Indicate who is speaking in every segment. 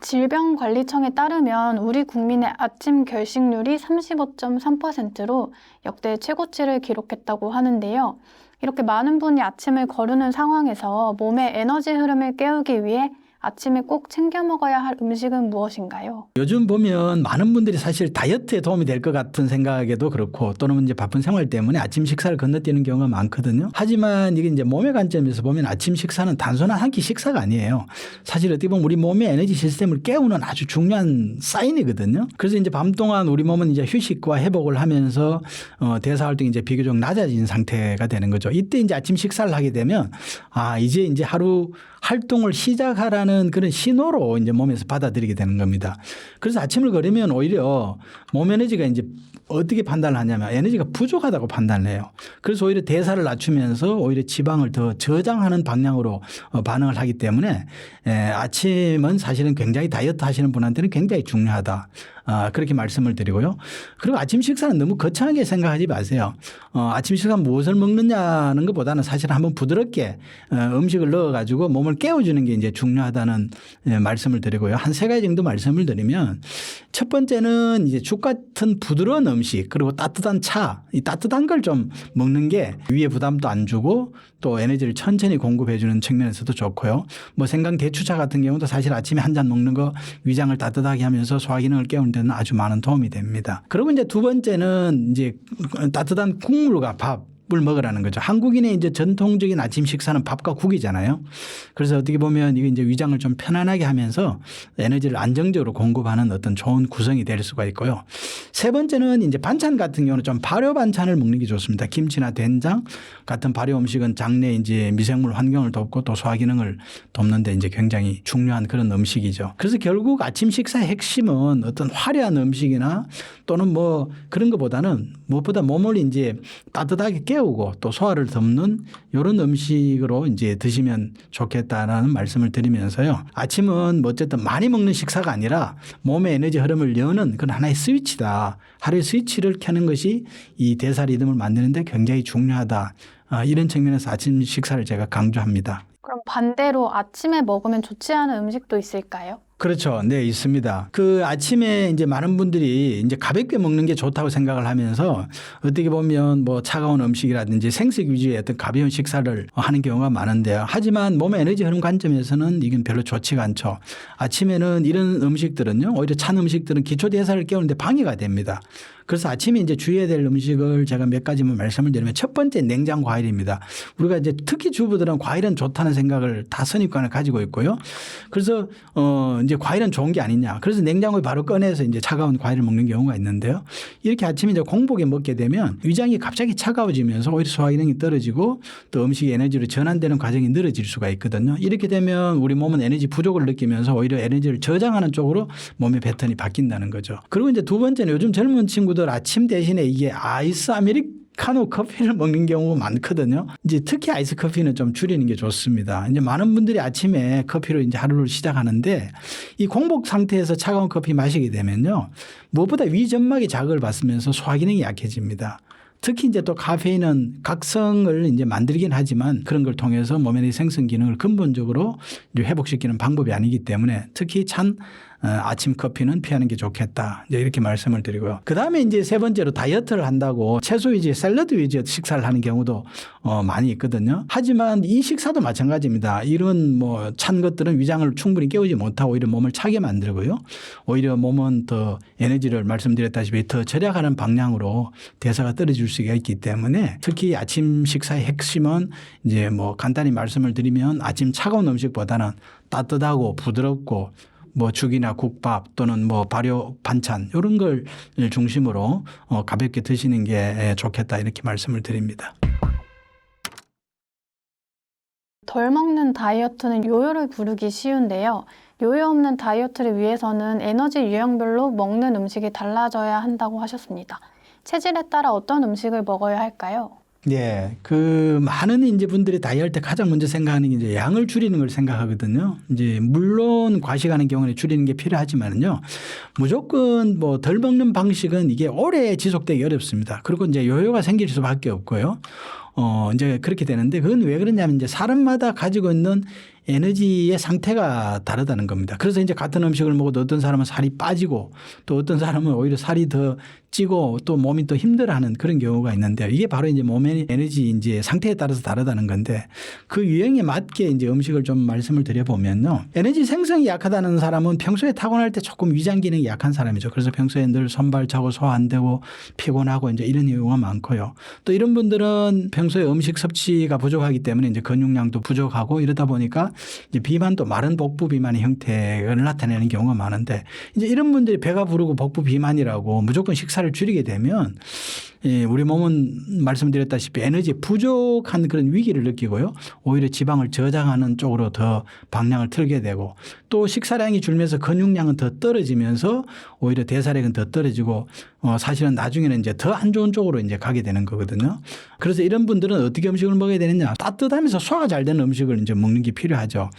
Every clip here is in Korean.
Speaker 1: 질병관리청에 따르면 우리 국민의 아침 결식률이 35.3%로 역대 최고치를 기록했다고 하는데요. 이렇게 많은 분이 아침을 거르는 상황에서 몸의 에너지 흐름을 깨우기 위해 아침에 꼭 챙겨 먹어야 할 음식은 무엇인가요?
Speaker 2: 요즘 보면 많은 분들이 사실 다이어트에 도움이 될 것 같은 생각에도 그렇고 또는 이제 바쁜 생활 때문에 아침 식사를 건너뛰는 경우가 많거든요. 하지만 이게 이제 몸의 관점에서 보면 아침 식사는 단순한 한 끼 식사가 아니에요. 사실 어떻게 보면 우리 몸의 에너지 시스템을 깨우는 아주 중요한 사인이거든요. 그래서 이제 밤 동안 우리 몸은 이제 휴식과 회복을 하면서 대사 활동이 이제 비교적 낮아진 상태가 되는 거죠. 이때 이제 아침 식사를 하게 되면 이제 하루 활동을 시작하라는 그런 신호로 이제 몸에서 받아들이게 되는 겁니다. 그래서 아침을 걸으면 오히려 몸 에너지가 이제 어떻게 판단을 하냐면 에너지가 부족하다고 판단을 해요. 그래서 오히려 대사를 낮추면서 오히려 지방을 더 저장하는 방향으로 반응을 하기 때문에 아침은 사실은 굉장히 다이어트 하시는 분한테는 굉장히 중요하다. 그렇게 말씀을 드리고요. 그리고 아침 식사는 너무 거창하게 생각하지 마세요. 아침 식사 무엇을 먹느냐는 것보다는 사실 한번 부드럽게 음식을 넣어가지고 몸을 깨워주는 게 이제 중요하다는 말씀을 드리고요. 한 3가지 정도 말씀을 드리면 첫 번째는 이제 죽 같은 부드러운 음식 그리고 따뜻한 차, 이 따뜻한 걸 좀 먹는 게 위에 부담도 안 주고 또 에너지를 천천히 공급해 주는 측면에서도 좋고요. 뭐 생강 대추차 같은 경우도 사실 아침에 한 잔 먹는 거 위장을 따뜻하게 하면서 소화 기능을 깨우는 데는 아주 많은 도움이 됩니다. 그리고 이제 두 번째는 이제 따뜻한 국물과 밥을 먹으라는 거죠. 한국인의 이제 전통적인 아침 식사는 밥과 국이잖아요. 그래서 어떻게 보면 이게 이제 위장을 좀 편안하게 하면서 에너지를 안정적으로 공급하는 어떤 좋은 구성이 될 수가 있고요. 세 번째는 이제 반찬 같은 경우는 좀 발효 반찬을 먹는 게 좋습니다. 김치나 된장 같은 발효 음식은 장내 이제 미생물 환경을 돕고 또 소화 기능을 돕는데 이제 굉장히 중요한 그런 음식이죠. 그래서 결국 아침 식사의 핵심은 어떤 화려한 음식이나 또는 뭐 그런 것보다는 무엇보다 몸을 이제 따뜻하게 깨우고 또 소화를 덮는 이런 음식으로 이제 드시면 좋겠다라는 말씀을 드리면서요. 아침은 뭐 어쨌든 많이 먹는 식사가 아니라 몸의 에너지 흐름을 여는 그런 하나의 스위치다. 하루의 스위치를 켜는 것이 이 대사 리듬을 만드는데 굉장히 중요하다. 이런 측면에서 아침 식사를 제가 강조합니다.
Speaker 1: 그럼 반대로 아침에 먹으면 좋지 않은 음식도 있을까요?
Speaker 2: 그렇죠. 네, 있습니다. 그 아침에 이제 많은 분들이 이제 가볍게 먹는 게 좋다고 생각을 하면서 어떻게 보면 뭐 차가운 음식이라든지 생식 위주의 어떤 가벼운 식사를 하는 경우가 많은데요. 하지만 몸의 에너지 흐름 관점에서는 이건 별로 좋지가 않죠. 아침에는 이런 음식들은요, 오히려 찬 음식들은 기초 대사를 깨우는데 방해가 됩니다. 그래서 아침에 이제 주의해야 될 음식을 제가 몇 가지만 말씀을 드리면 첫 번째 냉장 과일입니다. 우리가 이제 특히 주부들은 과일은 좋다는 생각을 다 선입관을 가지고 있고요. 그래서 이제 과일은 좋은 게 아니냐. 그래서 냉장고에 바로 꺼내서 이제 차가운 과일을 먹는 경우가 있는데요. 이렇게 아침에 이제 공복에 먹게 되면 위장이 갑자기 차가워지면서 오히려 소화 기능이 떨어지고 또 음식이 에너지로 전환되는 과정이 늘어질 수가 있거든요. 이렇게 되면 우리 몸은 에너지 부족을 느끼면서 오히려 에너지를 저장하는 쪽으로 몸의 패턴이 바뀐다는 거죠. 그리고 이제 두 번째는 요즘 젊은 친구들 아침 대신에 이게 아이스 아메리카노 커피를 먹는 경우가 많거든요. 이제 특히 아이스 커피는 좀 줄이는 게 좋습니다. 이제 많은 분들이 아침에 커피로 이제 하루를 시작하는데 이 공복 상태에서 차가운 커피 마시게 되면요. 무엇보다 위점막이 자극을 받으면서 소화 기능이 약해집니다. 특히 이제 또 카페인은 각성을 이제 만들긴 하지만 그런 걸 통해서 몸의 생성 기능을 근본적으로 이제 회복시키는 방법이 아니기 때문에 특히 찬 아침 커피는 피하는 게 좋겠다. 이제 이렇게 말씀을 드리고요. 그 다음에 이제 세 번째로 다이어트를 한다고 채소 위주, 샐러드 위주 식사를 하는 경우도 많이 있거든요. 하지만 이 식사도 마찬가지입니다. 이런 뭐 찬 것들은 위장을 충분히 깨우지 못하고 오히려 몸을 차게 만들고요. 오히려 몸은 더 에너지를 말씀드렸다시피 더 절약하는 방향으로 대사가 떨어질 수가 있기 때문에 특히 아침 식사의 핵심은 이제 뭐 간단히 말씀을 드리면 아침 차가운 음식보다는 따뜻하고 부드럽고 뭐 죽이나 국밥 또는 뭐 발효 반찬 이런 걸 중심으로 가볍게 드시는 게 좋겠다 이렇게 말씀을 드립니다.
Speaker 1: 덜 먹는 다이어트는 요요를 부르기 쉬운데요. 요요 없는 다이어트를 위해서는 에너지 유형별로 먹는 음식이 달라져야 한다고 하셨습니다. 체질에 따라 어떤 음식을 먹어야 할까요?
Speaker 2: 네, 그 많은 이제 분들이 다이어트 때 가장 먼저 생각하는 게 이제 양을 줄이는 걸 생각하거든요. 이제 물론 과식하는 경우는 줄이는 게 필요하지만은요, 무조건 뭐 덜 먹는 방식은 이게 오래 지속되기 어렵습니다. 그리고 이제 요요가 생길 수밖에 없고요. 이제 그렇게 되는데 그건 왜 그러냐면 이제 사람마다 가지고 있는 에너지의 상태가 다르다는 겁니다. 그래서 이제 같은 음식을 먹어도 어떤 사람은 살이 빠지고 또 어떤 사람은 오히려 살이 더 찌고 또 몸이 또 힘들어하는 그런 경우가 있는데요. 이게 바로 이제 몸의 에너지 이제 상태에 따라서 다르다는 건데 그 유형에 맞게 이제 음식을 좀 말씀을 드려보면요. 에너지 생성이 약하다는 사람은 평소에 타고날 때 조금 위장 기능이 약한 사람이죠. 그래서 평소에 늘 손발차고 소화 안 되고 피곤하고 이제 이런 경우가 많고요. 또 이런 분들은 평소에 음식 섭취가 부족하기 때문에 이제 근육량도 부족하고 이러다 보니까 이제 비만도 마른 복부 비만의 형태를 나타내는 경우가 많은데 이제 이런 분들이 배가 부르고 복부 비만이라고 무조건 식사를 줄이게 되면 우리 몸은 말씀드렸다시피 에너지 부족한 그런 위기를 느끼고요. 오히려 지방을 저장하는 쪽으로 더 방향을 틀게 되고 또 식사량이 줄면서 근육량은 더 떨어지면서 오히려 대사량은 더 떨어지고 사실은 나중에는 이제 더 안 좋은 쪽으로 이제 가게 되는 거거든요. 그래서 이런 분들은 어떻게 음식을 먹어야 되느냐. 따뜻하면서 소화가 잘 되는 음식을 이제 먹는 게 필요하죠.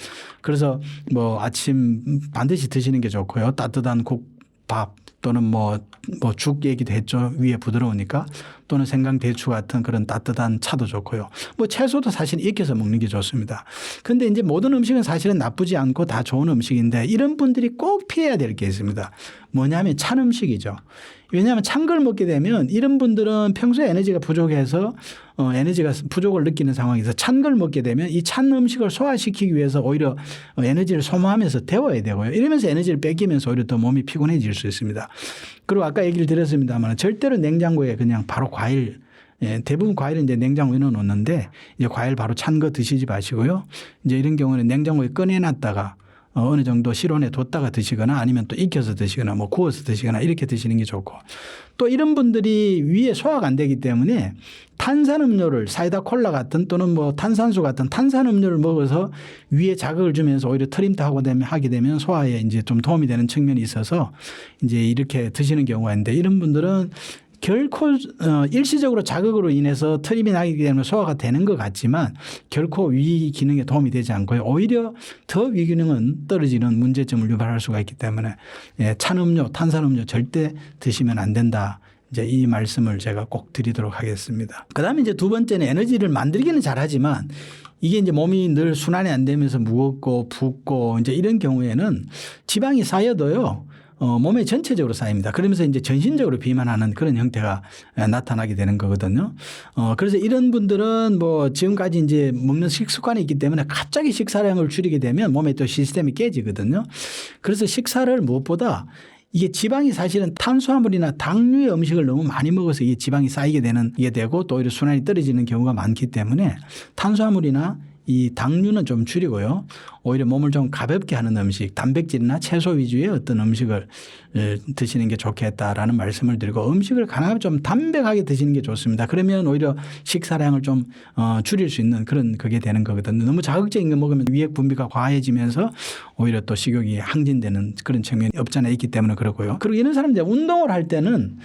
Speaker 2: 그래서 뭐 아침 반드시 드시는 게 좋고요. 따뜻한 국밥 또는 뭐 죽 얘기도 했죠. 위에 부드러우니까 또는 생강 대추 같은 그런 따뜻한 차도 좋고요. 뭐 채소도 사실 익혀서 먹는 게 좋습니다. 그런데 이제 모든 음식은 사실은 나쁘지 않고 다 좋은 음식인데 이런 분들이 꼭 피해야 될 게 있습니다. 뭐냐면 찬 음식이죠. 왜냐하면 찬 걸 먹게 되면 이런 분들은 평소에 에너지가 부족해서 에너지가 부족을 느끼는 상황에서 찬 걸 먹게 되면 이 찬 음식을 소화시키기 위해서 오히려 에너지를 소모하면서 데워야 되고요. 이러면서 에너지를 뺏기면서 오히려 더 몸이 피곤해질 수 있습니다. 그리고 아까 얘기를 드렸습니다만 절대로 냉장고에 그냥 바로 과일 대부분 과일은 이제 냉장고에 넣어놓는데 이제 과일 바로 찬 거 드시지 마시고요. 이제 이런 경우는 냉장고에 꺼내놨다가 어느 정도 실온에 뒀다가 드시거나 아니면 또 익혀서 드시거나 뭐 구워서 드시거나 이렇게 드시는 게 좋고 또 이런 분들이 위에 소화가 안 되기 때문에 탄산음료를 사이다 콜라 같은 또는 뭐 탄산수 같은 탄산음료를 먹어서 위에 자극을 주면서 오히려 트림하고 하게 되면 소화에 이제 좀 도움이 되는 측면이 있어서 이제 이렇게 드시는 경우가 있는데 이런 분들은 결코 일시적으로 자극으로 인해서 트림이 나기 때문에 소화가 되는 것 같지만 결코 위 기능에 도움이 되지 않고요. 오히려 더 위 기능은 떨어지는 문제점을 유발할 수가 있기 때문에 찬 음료, 탄산음료 절대 드시면 안 된다. 이제 이 말씀을 제가 꼭 드리도록 하겠습니다. 그다음에 이제 두 번째는 에너지를 만들기는 잘하지만 이게 이제 몸이 늘 순환이 안 되면서 무겁고 붓고 이제 이런 경우에는 지방이 쌓여도요. 몸에 전체적으로 쌓입니다. 그러면서 이제 전신적으로 비만하는 그런 형태가 나타나게 되는 거거든요. 그래서 이런 분들은 뭐 지금까지 이제 먹는 식습관이 있기 때문에 갑자기 식사량을 줄이게 되면 몸에 또 시스템이 깨지거든요. 그래서 식사를 무엇보다 이게 지방이 사실은 탄수화물이나 당류의 음식을 너무 많이 먹어서 이게 지방이 쌓이게 되는 게 되고 또 오히려 순환이 떨어지는 경우가 많기 때문에 탄수화물이나 이 당류는 좀 줄이고요. 오히려 몸을 좀 가볍게 하는 음식, 단백질이나 채소 위주의 어떤 음식을 드시는 게 좋겠다라는 말씀을 드리고 음식을 가능하면 좀 담백하게 드시는 게 좋습니다. 그러면 오히려 식사량을 좀 줄일 수 있는 그런 그게 되는 거거든요. 너무 자극적인 거 먹으면 위액 분비가 과해지면서 오히려 또 식욕이 항진되는 그런 측면이 없지 않아 있기 때문에 그렇고요. 그리고 이런 사람들 운동을 할 때는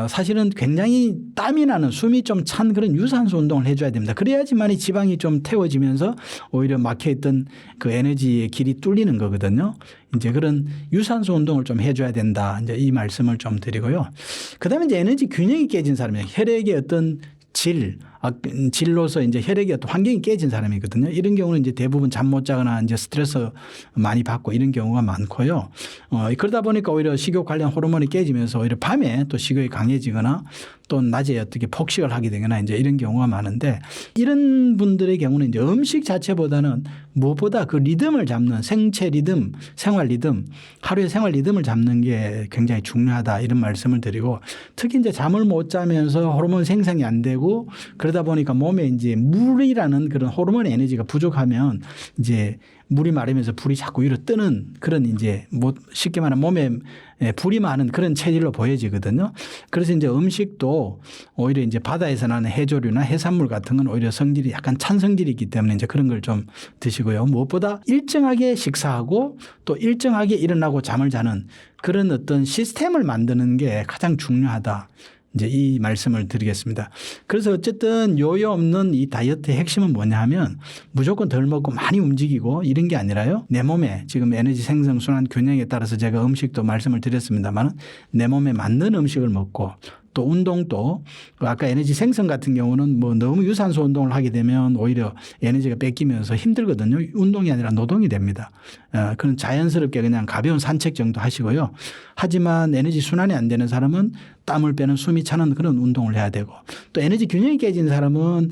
Speaker 2: 사실은 굉장히 땀이 나는 숨이 좀 찬 그런 유산소 운동을 해줘야 됩니다. 그래야지만 이 지방이 좀 태워지면서 오히려 막혀있던 그 에너지의 길이 뚫리는 거거든요. 이제 그런 유산소 운동을 좀 해줘야 된다. 이제 이 말씀을 좀 드리고요. 그 다음에 이제 에너지 균형이 깨진 사람이에요. 혈액의 어떤 질로서 이제 혈액의 어떤 환경이 깨진 사람이거든요. 이런 경우는 이제 대부분 잠 못 자거나 이제 스트레스 많이 받고 이런 경우가 많고요. 그러다 보니까 오히려 식욕 관련 호르몬이 깨지면서 오히려 밤에 또 식욕이 강해지거나 또 낮에 어떻게 폭식을 하게 되거나 이제 이런 경우가 많은데 이런 분들의 경우는 이제 음식 자체보다는 무엇보다 그 리듬을 잡는 생체 리듬, 생활 리듬, 하루의 생활 리듬을 잡는 게 굉장히 중요하다 이런 말씀을 드리고 특히 이제 잠을 못 자면서 호르몬 생성이 안 되고 그러다 보니까 몸에 이제 물이라는 그런 호르몬 에너지가 부족하면 이제 물이 마르면서 불이 자꾸 위로 뜨는 그런 이제 뭐 쉽게 말하면 몸에 불이 많은 그런 체질로 보여지거든요. 그래서 이제 음식도 오히려 이제 바다에서 나는 해조류나 해산물 같은 건 오히려 성질이 약간 찬 성질이 있기 때문에 이제 그런 걸 좀 드시고요. 무엇보다 일정하게 식사하고 또 일정하게 일어나고 잠을 자는 그런 어떤 시스템을 만드는 게 가장 중요하다. 이제 이 말씀을 드리겠습니다. 그래서 어쨌든 요요 없는 이 다이어트의 핵심은 뭐냐 하면 무조건 덜 먹고 많이 움직이고 이런 게 아니라요. 내 몸에 지금 에너지 생성 순환 균형에 따라서 제가 음식도 말씀을 드렸습니다만 내 몸에 맞는 음식을 먹고 또 운동도 아까 에너지 생성 같은 경우는 뭐 너무 유산소 운동을 하게 되면 오히려 에너지가 뺏기면서 힘들거든요. 운동이 아니라 노동이 됩니다. 그건 자연스럽게 그냥 가벼운 산책 정도 하시고요. 하지만 에너지 순환이 안 되는 사람은 땀을 빼는 숨이 차는 그런 운동을 해야 되고 또 에너지 균형이 깨진 사람은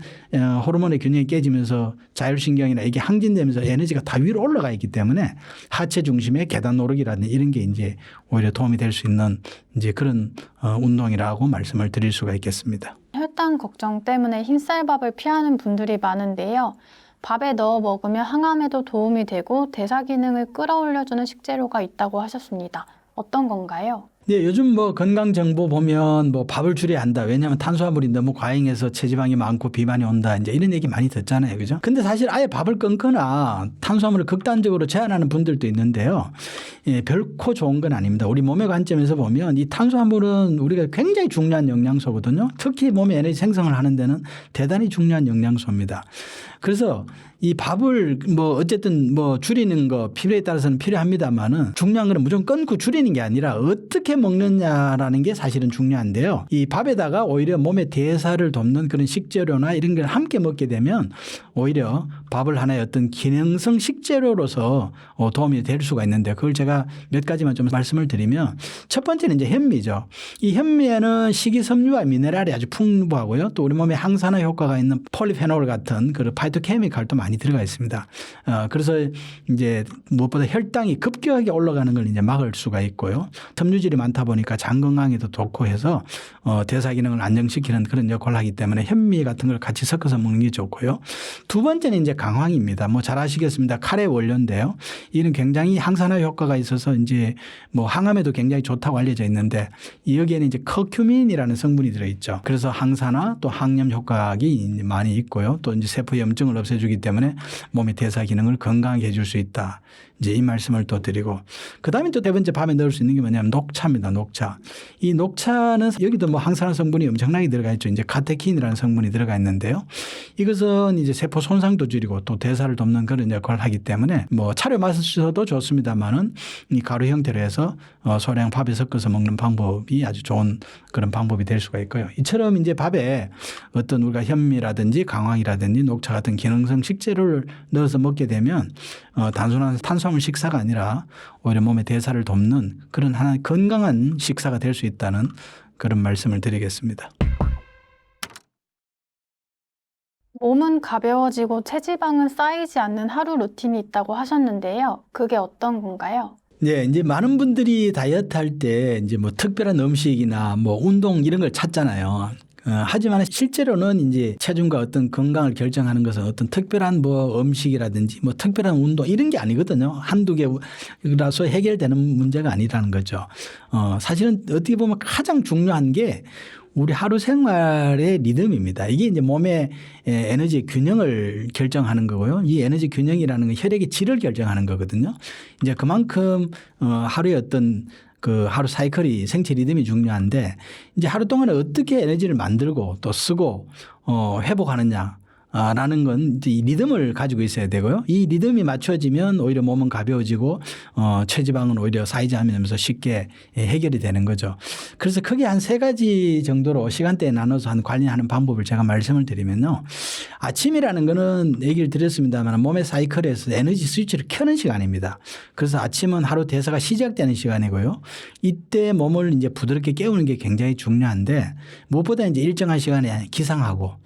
Speaker 2: 호르몬의 균형이 깨지면서 자율신경이나 이게 항진되면서 에너지가 다 위로 올라가 있기 때문에 하체 중심의 계단 오르기라든지 이런 게 이제 오히려 도움이 될 수 있는 이제 그런 운동이라고 말씀을 드릴 수가 있겠습니다.
Speaker 1: 혈당 걱정 때문에 흰쌀밥을 피하는 분들이 많은데요. 밥에 넣어 먹으면 항암에도 도움이 되고 대사 기능을 끌어올려주는 식재료가 있다고 하셨습니다. 어떤 건가요?
Speaker 2: 네, 요즘 뭐 건강 정보 보면 뭐 밥을 줄여야 한다. 왜냐하면 탄수화물이 너무 과잉해서 체지방이 많고 비만이 온다. 이제 이런 얘기 많이 듣잖아요. 그죠? 근데 사실 아예 밥을 끊거나 탄수화물을 극단적으로 제한하는 분들도 있는데요. 예, 결코 좋은 건 아닙니다. 우리 몸의 관점에서 보면 이 탄수화물은 우리가 굉장히 중요한 영양소거든요. 특히 몸의 에너지 생성을 하는 데는 대단히 중요한 영양소입니다. 그래서 이 밥을 뭐 어쨌든 뭐 줄이는 거 필요에 따라서는 필요합니다만은 중요한 건 무조건 끊고 줄이는 게 아니라 어떻게 먹느냐라는 게 사실은 중요한데요. 이 밥에다가 오히려 몸의 대사를 돕는 그런 식재료나 이런 걸 함께 먹게 되면 오히려 밥을 하나의 어떤 기능성 식재료로서 도움이 될 수가 있는데 그걸 제가 몇 가지만 좀 말씀을 드리면 첫 번째는 이제 현미죠. 이 현미에는 식이섬유와 미네랄이 아주 풍부하고요. 또 우리 몸에 항산화 효과가 있는 폴리페놀 같은 그런 파이토케미칼도 많이 들어가 있습니다. 그래서 이제 무엇보다 혈당이 급격하게 올라가는 걸 이제 막을 수가 있고요. 섬유질이 많다 보니까 장 건강에도 좋고 해서 대사 기능을 안정시키는 그런 역할을 하기 때문에 현미 같은 걸 같이 섞어서 먹는 게 좋고요. 두 번째는 이제 강황입니다. 뭐 잘 아시겠습니다. 카레 원료인데요. 이는 굉장히 항산화 효과가 있어서 이제 뭐 항암에도 굉장히 좋다고 알려져 있는데 여기에는 이제 커큐민이라는 성분이 들어있죠. 그래서 항산화 또 항염 효과가 많이 있고요. 또 이제 세포 염증을 없애주기 때문에 몸의 대사 기능을 건강하게 해줄 수 있다. 이제 이 말씀을 또 드리고 그다음에 또 네 번째 밥에 넣을 수 있는 게 뭐냐면 녹차입니다. 녹차. 이 녹차는 여기도 뭐 항산화 성분이 엄청나게 들어가 있죠. 이제 카테킨이라는 성분이 들어가 있는데요. 이것은 이제 세포 손상도 줄이고 또 대사를 돕는 그런 역할을 하기 때문에 뭐 차려 마셔도 좋습니다만은 이 가루 형태로 해서 소량 밥에 섞어서 먹는 방법이 아주 좋은 그런 방법이 될 수가 있고요. 이처럼 이제 밥에 어떤 우리가 현미라든지 강황이라든지 녹차 같은 기능성 식재료를 넣어서 먹게 되면 단순한 탄수화물 식사가 아니라 오히려 몸의 대사를 돕는 그런 하나의 건강한 식사가 될 수 있다는 그런 말씀을 드리겠습니다.
Speaker 1: 몸은 가벼워지고 체지방은 쌓이지 않는 하루 루틴이 있다고 하셨는데요. 그게 어떤 건가요?
Speaker 2: 네, 이제 많은 분들이 다이어트 할 때 이제 뭐 특별한 음식이나 뭐 운동 이런 걸 찾잖아요. 하지만 실제로는 이제 체중과 어떤 건강을 결정하는 것은 어떤 특별한 뭐 음식이라든지 뭐 특별한 운동 이런 게 아니거든요. 한두 개라서 해결되는 문제가 아니라는 거죠. 사실은 어떻게 보면 가장 중요한 게 우리 하루 생활의 리듬입니다. 이게 이제 몸의 에너지 균형을 결정하는 거고요. 이 에너지 균형이라는 건 혈액의 질을 결정하는 거거든요. 이제 그만큼 하루의 어떤 그 하루 사이클이 생체 리듬이 중요한데 이제 하루 동안에 어떻게 에너지를 만들고 또 쓰고 회복하느냐. 라는 건 이제 이 리듬을 가지고 있어야 되고요. 이 리듬이 맞춰지면 오히려 몸은 가벼워지고 체지방은 오히려 쌓이지 않으면서 쉽게 해결이 되는 거죠. 그래서 크게 한 3가지 정도로 시간대에 나눠서 관리하는 방법을 제가 말씀을 드리면요. 아침이라는 거는 얘기를 드렸습니다만 몸의 사이클에서 에너지 스위치를 켜는 시간입니다. 그래서 아침은 하루 대사가 시작되는 시간이고요. 이때 몸을 이제 부드럽게 깨우는 게 굉장히 중요한데 무엇보다 이제 일정한 시간에 기상하고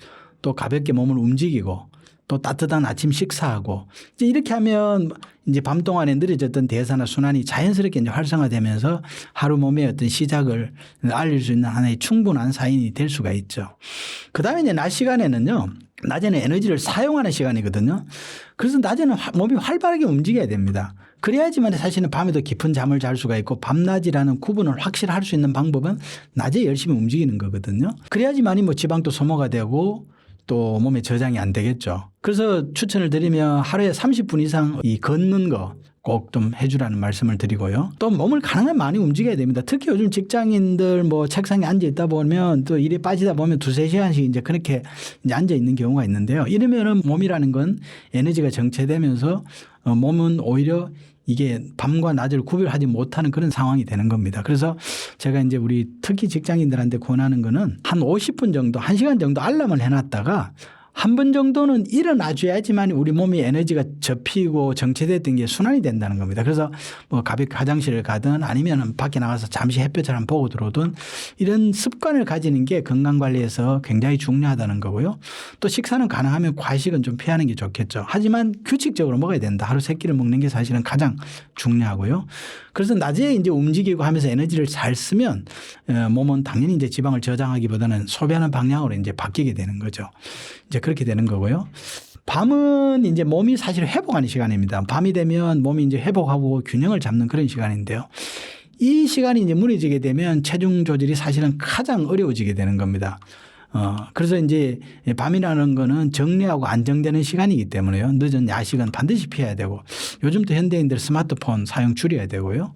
Speaker 2: 또 가볍게 몸을 움직이고 또 따뜻한 아침 식사하고 이제 이렇게 하면 이제 밤 동안에 느려졌던 대사나 순환이 자연스럽게 이제 활성화되면서 하루 몸의 어떤 시작을 알릴 수 있는 하나의 충분한 사인이 될 수가 있죠. 그 다음에 이제 낮 시간에는요. 낮에는 에너지를 사용하는 시간이거든요. 그래서 낮에는 몸이 활발하게 움직여야 됩니다. 그래야지만 사실은 밤에도 깊은 잠을 잘 수가 있고 밤낮이라는 구분을 확실히 할 수 있는 방법은 낮에 열심히 움직이는 거거든요. 그래야지만이 뭐 지방도 소모가 되고 또 몸에 저장이 안 되겠죠. 그래서 추천을 드리면 하루에 30분 이상 이 걷는 거 꼭 좀 해주라는 말씀을 드리고요. 또 몸을 가능하면 많이 움직여야 됩니다. 특히 요즘 직장인들 뭐 책상에 앉아 있다 보면 또 일에 빠지다 보면 2-3시간씩 이제 그렇게 이제 앉아 있는 경우가 있는데요. 이러면은 몸이라는 건 에너지가 정체되면서 몸은 오히려 이게 밤과 낮을 구별하지 못하는 그런 상황이 되는 겁니다. 그래서 제가 이제 우리 특히 직장인들한테 권하는 거는 한 50분 정도, 1시간 정도 알람을 해놨다가 한 번 정도는 일어나줘야지만 우리 몸이 에너지가 접히고 정체됐던 게 순환이 된다는 겁니다. 그래서 뭐 가볍게 화장실을 가든 아니면 밖에 나가서 잠시 햇볕을 한번 보고 들어오든 이런 습관을 가지는 게 건강관리에서 굉장히 중요하다는 거고요. 또 식사는 가능하면 과식은 좀 피하는 게 좋겠죠. 하지만 규칙적으로 먹어야 된다. 하루 3끼를 먹는 게 사실은 가장 중요하고요. 그래서 낮에 이제 움직이고 하면서 에너지를 잘 쓰면 몸은 당연히 이제 지방을 저장하기보다는 소비하는 방향으로 이제 바뀌게 되는 거죠. 이제 그렇게 되는 거고요. 밤은 이제 몸이 사실 회복하는 시간입니다. 밤이 되면 몸이 이제 회복하고 균형을 잡는 그런 시간인데요. 이 시간이 이제 무너지게 되면 체중 조절이 사실은 가장 어려워지게 되는 겁니다. 그래서 이제 밤이라는 거는 정리하고 안정되는 시간이기 때문에요. 늦은 야식은 반드시 피해야 되고 요즘 또 현대인들 스마트폰 사용 줄여야 되고요.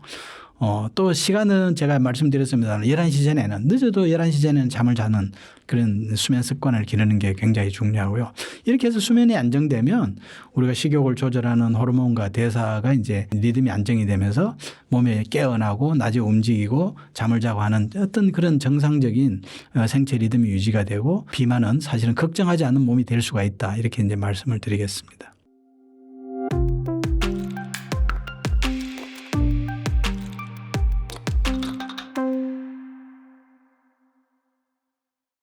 Speaker 2: 또 시간은 제가 말씀드렸습니다. 11시 전에는 늦어도 11시 전에는 잠을 자는 그런 수면 습관을 기르는 게 굉장히 중요하고요. 이렇게 해서 수면이 안정되면 우리가 식욕을 조절하는 호르몬과 대사가 이제 리듬이 안정이 되면서 몸에 깨어나고 낮에 움직이고 잠을 자고 하는 어떤 그런 정상적인 생체 리듬이 유지가 되고 비만은 사실은 걱정하지 않는 몸이 될 수가 있다. 이렇게 이제 말씀을 드리겠습니다.